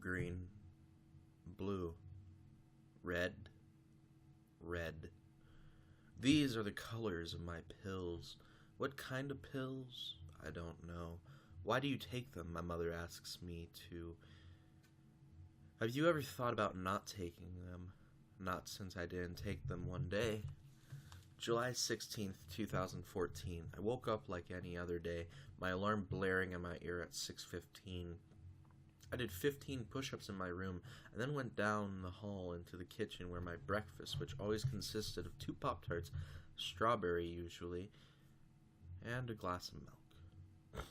green, blue, red, red. These are the colors of my pills. What kind of pills? I don't know. Why do you take them? My mother asks me to. Have you ever thought about not taking them? Not since I didn't take them one day. July 16th, 2014. I woke up like any other day, my alarm blaring in my ear at 6:15. I did 15 push-ups in my room and then went down the hall into the kitchen where my breakfast, which always consisted of 2 Pop-Tarts, strawberry usually, and a glass of milk.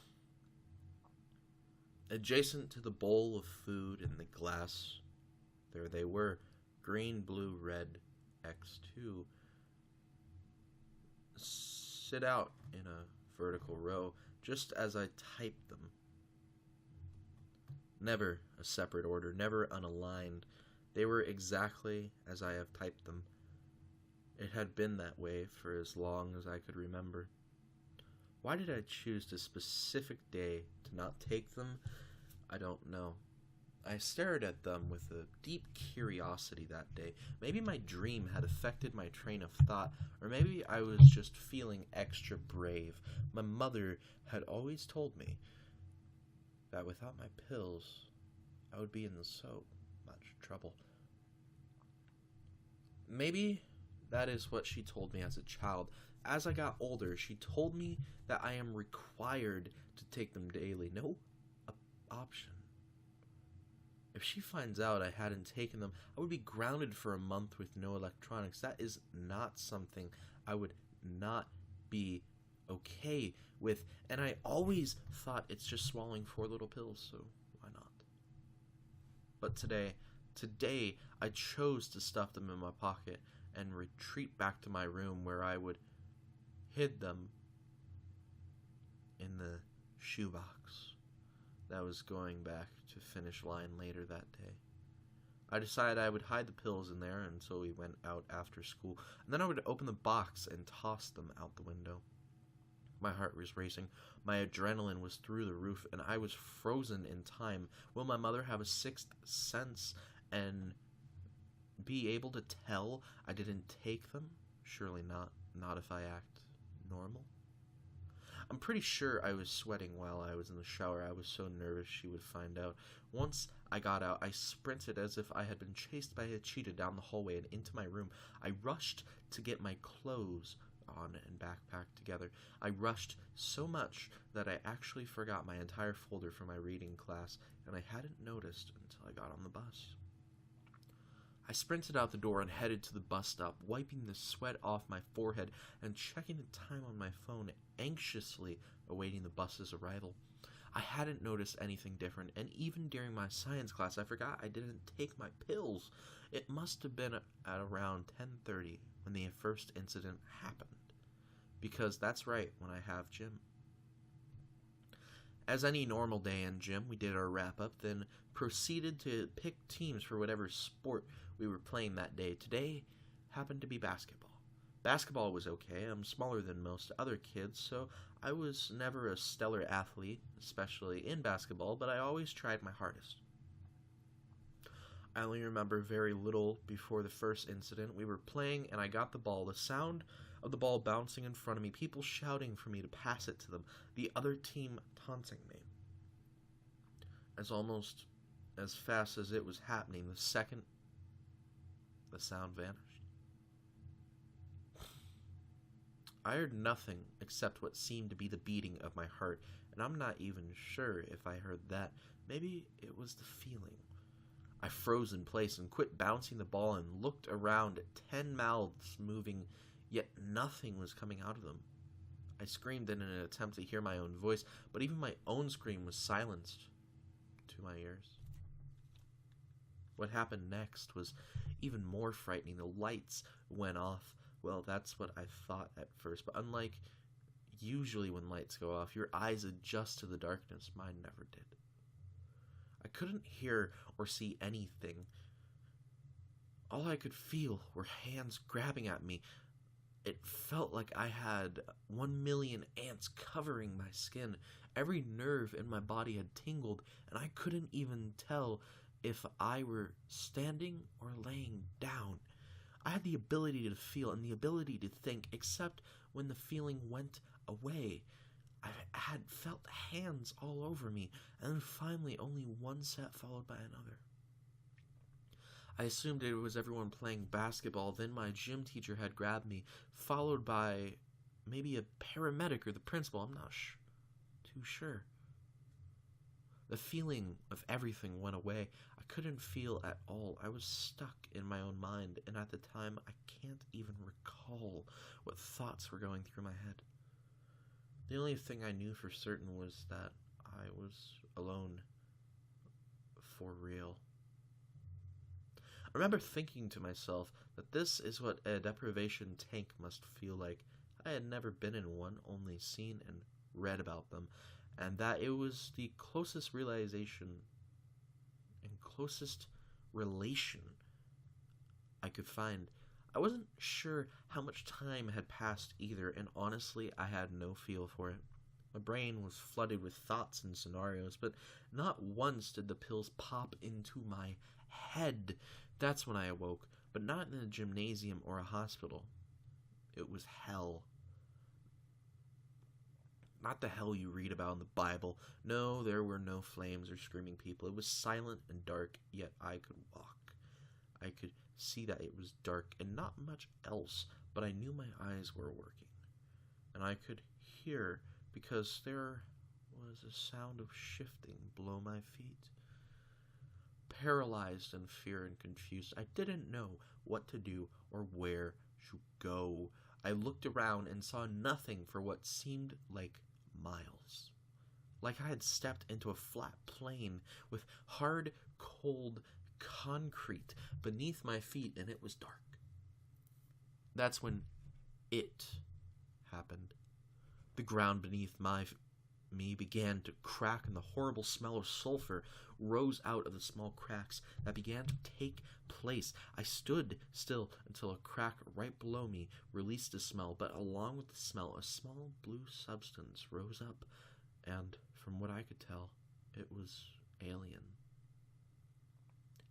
Adjacent to the bowl of food in the glass, there they were, green, blue, red, X2, sit out in a vertical row, just as I typed them. Never a separate order, never unaligned. They were exactly as I have typed them. It had been that way for as long as I could remember. Why did I choose this specific day to not take them? I don't know. I stared at them with a deep curiosity that day. Maybe my dream had affected my train of thought, or maybe I was just feeling extra brave. My mother had always told me that without my pills, I would be in so much trouble. Maybe that is what she told me as a child. As I got older, she told me that I am required to take them daily. No option. If she finds out I hadn't taken them, I would be grounded for a month with no electronics. That is not something I would not be okay with. And I always thought it's just swallowing 4 little pills, so why not? But today, I chose to stuff them in my pocket and retreat back to my room where I would hid them in the shoebox that was going back to finish line later that day. I decided I would hide the pills in there until we went out after school, and then I would open the box and toss them out the window. My heart was racing, my adrenaline was through the roof, and I was frozen in time. Will my mother have a sixth sense and be able to tell I didn't take them? Surely not. Not if I act normal. I'm pretty sure I was sweating while I was in the shower. I was so nervous she would find out. Once I got out, I sprinted as if I had been chased by a cheetah down the hallway and into my room. I rushed to get my clothes on and backpack together. I rushed so much that I actually forgot my entire folder for my reading class, and I hadn't noticed until I got on the bus. I sprinted out the door and headed to the bus stop, wiping the sweat off my forehead and checking the time on my phone, anxiously awaiting the bus's arrival. I hadn't noticed anything different, and even during my science class, I forgot I didn't take my pills. It must have been at around 10:30 when the first incident happened, because that's right when I have gym. As any normal day in gym, we did our wrap-up, then proceeded to pick teams for whatever sport we were playing that day. Today happened to be basketball. Basketball was okay. I'm smaller than most other kids, so I was never a stellar athlete, especially in basketball, but I always tried my hardest. I only remember very little before the first incident. We were playing, and I got the ball. The sound of the ball bouncing in front of me, people shouting for me to pass it to them, the other team taunting me. Almost as fast as it was happening, the second the sound vanished. I heard nothing except what seemed to be the beating of my heart, and I'm not even sure if I heard that. Maybe it was the feeling. I froze in place and quit bouncing the ball and looked around at 10 mouths moving, yet nothing was coming out of them. I screamed in an attempt to hear my own voice, but even my own scream was silenced to my ears. What happened next was even more frightening. The lights went off. Well, that's what I thought at first, but unlike usually when lights go off, your eyes adjust to the darkness. Mine never did. I couldn't hear or see anything. All I could feel were hands grabbing at me. It felt like I had 1,000,000 ants covering my skin. Every nerve in my body had tingled, and I couldn't even tell if I were standing or laying down. I had the ability to feel and the ability to think, except when the feeling went away. I had felt hands all over me, and then finally only one set followed by another. I assumed it was everyone playing basketball. Then my gym teacher had grabbed me, followed by maybe a paramedic or the principal. I'm not too sure. The feeling of everything went away. I couldn't feel at all. I was stuck in my own mind, and at the time, I can't even recall what thoughts were going through my head. The only thing I knew for certain was that I was alone. For real. I remember thinking to myself that this is what a deprivation tank must feel like. I had never been in one, only seen and read about them, and that it was the closest realization and closest relation I could find. I wasn't sure how much time had passed either, and honestly, I had no feel for it. My brain was flooded with thoughts and scenarios, but not once did the pills pop into my head. That's when I awoke, but not in a gymnasium or a hospital. It was hell. Not the hell you read about in the Bible. No, there were no flames or screaming people. It was silent and dark, yet I could walk. I could see that it was dark and not much else, but I knew my eyes were working. And I could hear because there was a sound of shifting below my feet. Paralyzed in fear and confused, I didn't know what to do or where to go. I looked around and saw nothing for what seemed like miles. Like I had stepped into a flat plain with hard, cold concrete beneath my feet, and it was dark. That's when it happened. The ground beneath me began to crack, and the horrible smell of sulfur rose out of the small cracks that began to take place. I stood still until a crack right below me released the smell, but along with the smell, a small blue substance rose up, and from what I could tell, it was alien.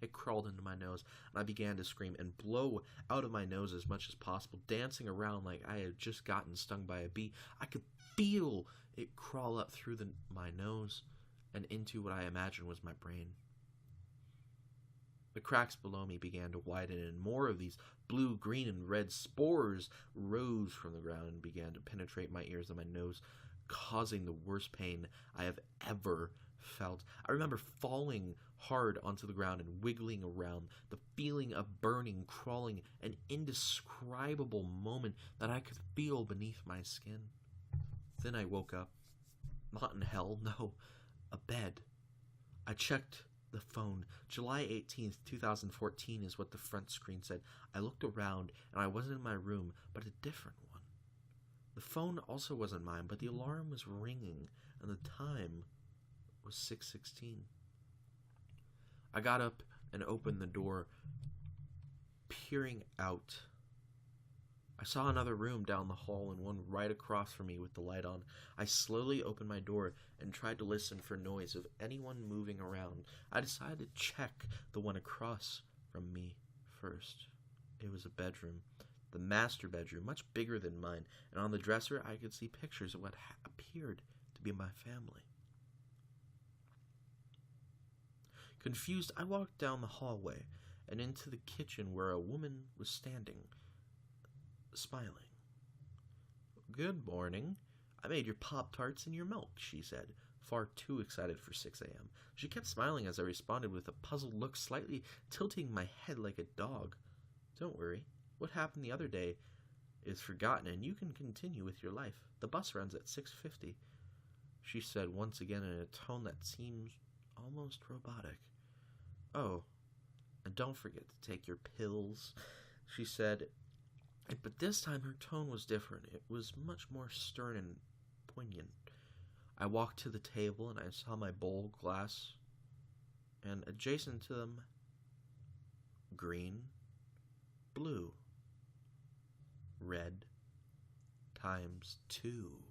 It crawled into my nose, and I began to scream and blow out of my nose as much as possible, dancing around like I had just gotten stung by a bee. I could feel it crawl up through my nose and into what I imagined was my brain. The cracks below me began to widen, and more of these blue, green, and red spores rose from the ground and began to penetrate my ears and my nose, causing the worst pain I have ever felt. I remember falling hard onto the ground and wiggling around, the feeling of burning, crawling, an indescribable moment that I could feel beneath my skin. Then I woke up. Not in hell, no, a bed. I checked the phone. July 18th, 2014 is what the front screen said. I looked around, and I wasn't in my room, but a different one. The phone also wasn't mine, but the alarm was ringing, and the time was 6:16. I got up and opened the door, peering out. I saw another room down the hall and one right across from me with the light on. I slowly opened my door and tried to listen for noise of anyone moving around. I decided to check the one across from me first. It was a bedroom, the master bedroom, much bigger than mine, and on the dresser I could see pictures of what appeared to be my family. Confused, I walked down the hallway and into the kitchen where a woman was standing, smiling. "Good morning. I made your Pop-Tarts and your milk," she said, far too excited for 6 a.m. She kept smiling as I responded with a puzzled look, slightly tilting my head like a dog. "Don't worry. What happened the other day is forgotten, and you can continue with your life. The bus runs at 6:50, she said once again in a tone that seemed almost robotic. "Oh, and don't forget to take your pills," she said. But this time her tone was different. It was much more stern and poignant. I walked to the table and I saw my bowl glass, and adjacent to them, green, blue, red, times 2.